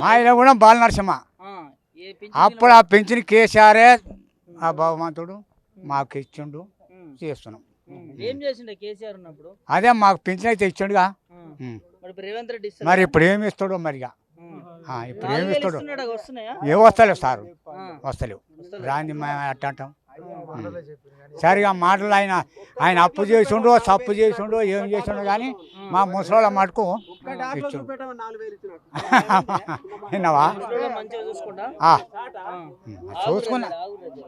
ఆయన కూడా బాలనరసింహ. అప్పుడు ఆ పెంచిన కేసీఆరే ఆ భగవంతుడు మాకు ఇచ్చిండు, చేస్తున్నాం. ఏం చేసిండే కేసీఆర్ ఉన్నప్పుడు? అదే మాకు పెన్షన్ అయితే ఇచ్చిండుగా. రేవంత్ రెడ్డి మరి ఇప్పుడు ఏమి ఇస్తాడో మరిగా. ఇప్పుడు ఏమి ఇస్తాడు? ఏ వస్తలేవు సారు, వస్తలేవు. రాంది అట్ట అంటాం. సరిగా మాటలు ఆయన అప్పు చేసిండో సప్పు చేసిండో ఏం చేసిండో కానీ మా ముసలోళ్ళ మటుకు ఇచ్చిండు. విన్నావా?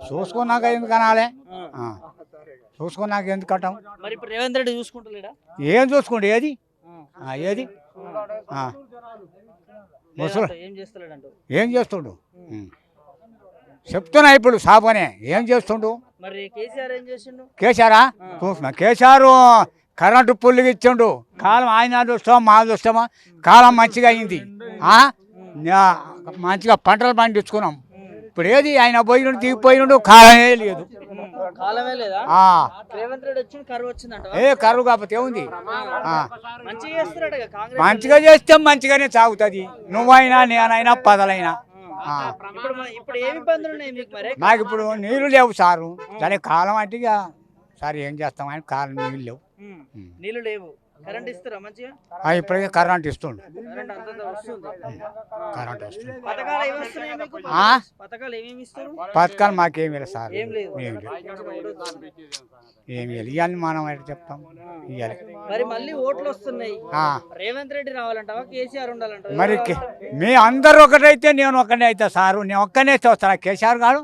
చూసుకున్నాక ఎందుకు అనాలే, చూసుకున్నాక ఎందుకు అంటాం. రేవంత్ రెడ్డి చూసుకుంటలేడా? ఏం చూసుకోండి, ఏది ఏది ముసలు ఏం చేస్తుండు చెప్తున్నా ఇప్పుడు సాబనే ఏం చేస్తుండు. కేసీఆరా చూస్తున్నా, కేసీఆర్ కరెంటు పుల్లుకి ఇచ్చిండు. కాలం ఆయన చూస్తామా మా చూస్తామా, కాలం మంచిగా అయింది, మంచిగా పంటలు పండించుకున్నాం. ఇప్పుడు ఏది ఆయన పోయినట్టు దిగిపోయినట్టు కాలమే లేదు. కరువు కాకపోతే ఏముంది, మంచిగా చేస్తే మంచిగానే సాగుతుంది. నువ్వైనా నేనైనా పదలైనా. మాకు ఇప్పుడు నీళ్లు లేవు సారు, దాని కాలం అంటే ఇక సార్ ఏం చేస్తాం అని కాలం నీళ్ళు లేవు. నీళ్ళు లేవు, కరెంట్ ఇస్తారా మంచిగా? ఇప్పటికే కరెంట్ ఇస్తుండు, కరెంట్ వస్తుంది. పథకాలు మాకేమి లేదు సార్, ఏమి ఇవ్వాలి మనం అయితే చెప్తాం. ఇవ్వాలి మరి మళ్ళీ ఓట్లు వస్తున్నాయి, రేవంత్ రెడ్డి రావాలంటావా కేసీఆర్ ఉండాలంటావా? మరి మీ అందరు ఒకటైతే నేను ఒక్కనే అవుతా సారు, నేను ఒక్కనే వస్తాను. కేసీఆర్ గారు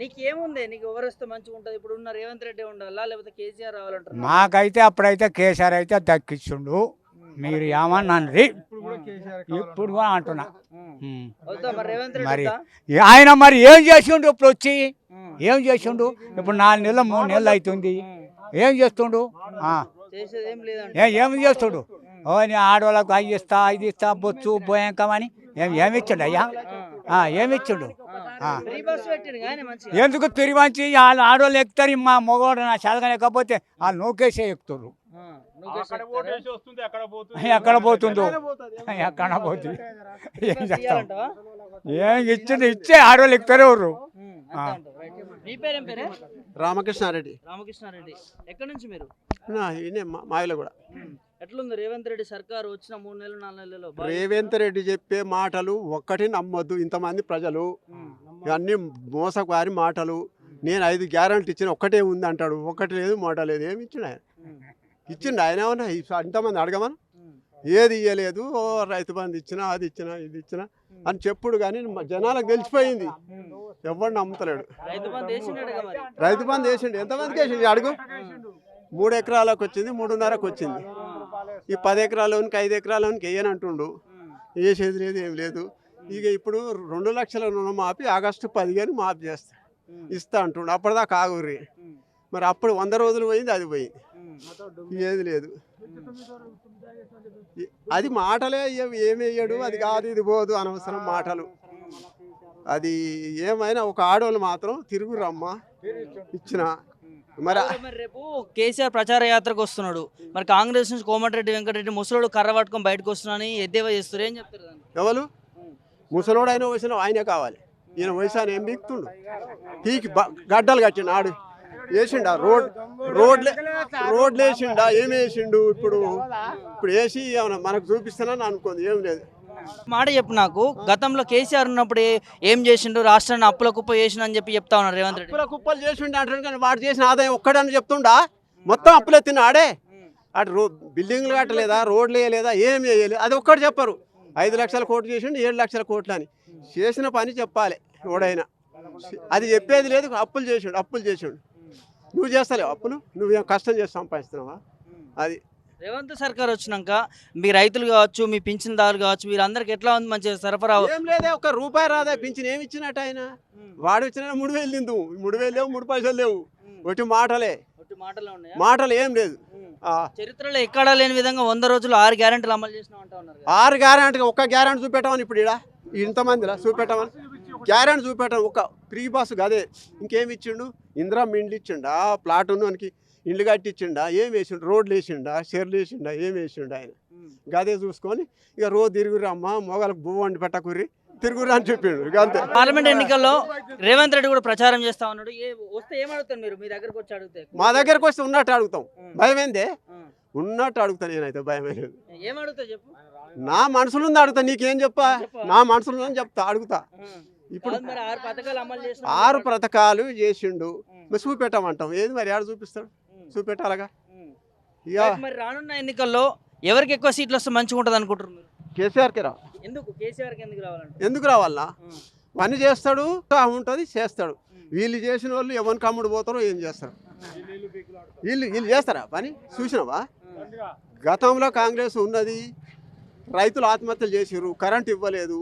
నీకేముంది, నీకు ఎవరు వస్తే మంచిగా ఉంటుంది? ఇప్పుడు ఉన్న రేవంత్ రెడ్డి ఉండాలా లేకపోతే కేసీఆర్ రావాలంటారు? మాకైతే అప్పుడైతే కేసీఆర్ అయితే దక్కించుండు. మీరు ఏమన్నాండ్రి, ఇప్పుడు కూడా అంటున్నా. మరి ఆయన మరి ఏం చేసిండు? ఇప్పుడు వచ్చి ఏం చేసిండు? ఇప్పుడు 4 నెలలు 3 నెలలు అవుతుంది, ఏం చేస్తుండు? ఏమి చేస్తుడు? ఆడవాళ్ళకు అవి ఇస్తా ఇది ఇస్తా బొచ్చు బోయంకమని ఏమిచ్చాడు అయ్యా? ఏమిచ్చాడు? ఎందుకు తిరిగి వాళ్ళు ఆడవాళ్ళు ఎక్కుతారు, మా మగవాడు నా చదవలేకపోతే వాళ్ళు నూకేసే ఎక్కుతారు. ఎక్కడ పోతుందో, ఎక్కడ పోతుంది, ఏం చేస్తాం? ఏం ఇచ్చే ఆడవాళ్ళు ఎక్కుతారు ఎవరు? రామకృష్ణారెడ్డి. రామకృష్ణారెడ్డి ఎక్కడి నుంచి మీరు? మాయలో కూడా. ఎట్లుంది రేవంత్ రెడ్డి సర్కారు వచ్చిన 3 నెలలు 4 నెలల్లో? రేవంత్ రెడ్డి చెప్పే మాటలు ఒక్కటి నమ్మొద్దు. ఇంతమంది ప్రజలు అన్ని మోసకారి మాటలు. నేను 5 గ్యారెంటీ ఇచ్చిన, ఒక్కటే ఉంది అంటాడు. ఒక్కటి లేదు, మాట లేదు. ఏమి ఇచ్చిండు ఆయన? ఇచ్చిండు ఆయన ఏమన్నా? ఇంతమంది అడగమని ఏది ఇయ్యలేదు. రైతు బంధు ఇచ్చినా, అది ఇచ్చినా, ఇది ఇచ్చినా అని చెప్పుడు, కానీ జనాలకు తెలిసిపోయింది. ఎవరు నమ్ముతలేడు. రైతు బంధు వేసిండు. ఎంతమందికి వేసిండు అడుగు? 3 ఎకరాలకు వచ్చింది, 3.5కు వచ్చింది. ఈ 10 ఎకరాలోనికి 5 ఎకరాలోనికి వేయనంటుండు. వేసేది లేదు, ఏం లేదు. ఇక ఇప్పుడు 2 లక్షల రుణమాఫీ ఆగస్టు 15 మాఫీ ఇస్తా అంటుండు. అప్పటిదాకా ఆగుర్రి. మరి అప్పుడు 100 రోజులు పోయింది, అది పోయింది, ఏది లేదు. అది మాటలే, ఏమి వేయడు, అది కాదు ఇది పోదు, అనవసరం మాటలు. అది ఏమైనా ఒక ఆడవాళ్ళు మాత్రం తిరుగురమ్మా ఇచ్చిన. మరి రేపు కేసీఆర్ ప్రచార యాత్రకు వస్తున్నాడు, మరి కాంగ్రెస్ నుంచి కోమటిరెడ్డి వెంకటరెడ్డి ముసలోడు కర్ర పట్టుకొని బయటకు వస్తున్నాడని ఎద్దేవా చేస్తారు, ఏం చెప్తారు? ఎవరు ముసలోడు అయినా వయసు ఆయనే కావాలి. ఈయన వయసు ఆయన ఏం బీక్తుండు? పీకి గడ్డలు కట్టిండు. ఆడు వేసిండా రోడ్లు వేసిండా? ఏమి వేసిండు? ఇప్పుడు వేసి ఏమన్నా మనకు చూపిస్తానని అనుకుంది, ఏం లేదు. మాట చెప్పు నాకు, గతంలో కేసీఆర్ ఉన్నప్పుడు ఏం చేసిండు, రాష్ట్రాన్ని అప్పుల కుప్ప చేసిన అని చెప్పి చెప్తా ఉన్నారు రేవంత్ రెడ్డి. అప్పుల కుప్పలు చేసిండు అంటాడు, కానీ వాడు చేసిన ఆదాయం ఒక్కడని చెప్తుండా? మొత్తం అప్పులు ఎత్తిన ఆడే. అటు బిల్డింగ్లు కట్టలేదా, రోడ్లు వేయలేదా, ఏం వేయలేదు, అది ఒక్కటి చెప్పరు. 5 లక్షల కోట్లు చేసిండు, 7 లక్షల కోట్లు అని. చేసిన పని చెప్పాలి ఎవడైనా. అది చెప్పేది లేదు. అప్పులు చేసిండు. నువ్వు చేస్తలేవు అప్పులు? నువ్వేం కష్టం చేసి సంపాదిస్తున్నావా? అది రేవంత్ సర్కార్ వచ్చినాక మీ రైతులు కావచ్చు, మీ పింఛన్దారులు కావచ్చు, వీరందరికి ఎట్లా ఉంది? మంచిగా సరఫరా ఏం లేదే, 1 రూపాయి రాదా పింఛన్? ఏమి ఇచ్చినట్టు ఆయన? వాడు ఇచ్చిన 3,000 తిందు, 3,000 లేవు, 3 పైసలు లేవు. ఒకటి మాటలు ఏం లేదు. చరిత్రలో ఎక్కడా లేని విధంగా 100 రోజులు 6 గ్యారెంటీలు అమలు చేసినా ఉన్నారు. 6 గ్యారెంటీ, ఒక్క గ్యారెంటీ చూపెట్టమని ఇప్పుడు ఇక్కడ ఇంతమందిలా చూపెట్టమని గ్యారెంటీ చూపెట్టమని. ఒక ఫ్రీ బస్సు అదే. ఇంకేమి ఇచ్చిండు? ఇందిరా ఇండ్లు ఇచ్చిండా? ప్లాట్ ఉన్నకి ఇండ్లు కట్టించిండా? ఏం వేసిండు? రోడ్లు వేసిండా? షెర్లు వేసిండా? ఏం వేసిండు ఆయన? గదే చూసుకొని ఇక రోజు తిరుగురు అమ్మ మొగలకు బువ్వ వండి పెట్టకుర్రి తిరుగురు అని చెప్పిండు ఇక అంతే. పార్లమెంట్ ఎన్నికల్లో రేవంత్ రెడ్డి కూడా ప్రచారం చేస్తా ఉన్నాడు. వస్తే ఏం అడుగుతారు మీరు? మీ దగ్గరకు వచ్చి అడిగితే మా దగ్గరకు వస్తే ఉన్నట్టు అడుగుతాం, భయమైందే ఉన్నట్టు అడుగుతాను నేనైతే, భయమైంది. ఏం అడుగుతావు చెప్పు. నా మనసులో ఉంది అడుగుతా, నీకేం చెప్పా, నా మనసులో ఉంది చెప్తా అడుగుతా. ఇప్పుడు మరి 6 పథకాలు అమలు చేసిన 6 పథకాలు చేసిండు, మరి చూపెట్టమంటాం, ఏది మరి ఆడ చూపిస్తాడు, చూపెట్టాలగా. ఇక మరి రానున్న ఎన్నికల్లో ఎవరికి ఎక్కువ సీట్లు వస్తే మంచిగా ఉంటుంది అనుకుంటారు మీరు? కేసీఆర్కి రా, ఎందుకు కేసీఆర్కి ఎందుకు రావాలంటే? ఎందుకు రావాలన్నా, పని చేస్తాడు ఉంటుంది చేస్తాడు. వీళ్ళు చేసిన వాళ్ళు ఎవరికి అమ్ముడు పోతారో ఏం చేస్తారు, వీళ్ళు వీళ్ళు చేస్తారా పని? చూసినావా, గతంలో కాంగ్రెస్ ఉన్నది, రైతులు ఆత్మహత్యలు చేసిర్రు, కరెంట్ ఇవ్వలేదు,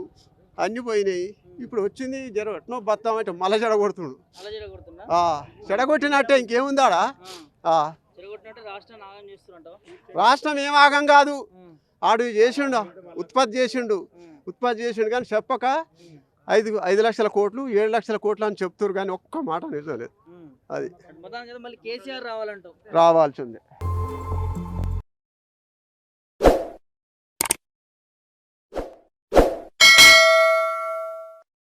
అన్నీ పోయినాయి. ఇప్పుడు వచ్చింది జర ఎట్నో బతాం అంటే మళ్ళీ చెడగొడుతుడు. అలా జరగొడుతుందా? చెడగొట్టినట్టే ఇంకేముందాడా. జరగొట్టినట్టు రాష్ట్రాన్ని ఆగం చేస్తున్నట్టు. రాష్ట్రం ఏం ఆగం కాదు, ఆడు చేసిండు, ఉత్పత్తి చేసిండు కానీ చెప్పక 5 లక్షల కోట్లు 7 లక్షల కోట్లు అని చెప్తారు కానీ ఒక్క మాట నిజలేదు. అది మొత్తానికి మళ్ళీ కేసీఆర్ రావాలంటావు? రావాల్సిందే.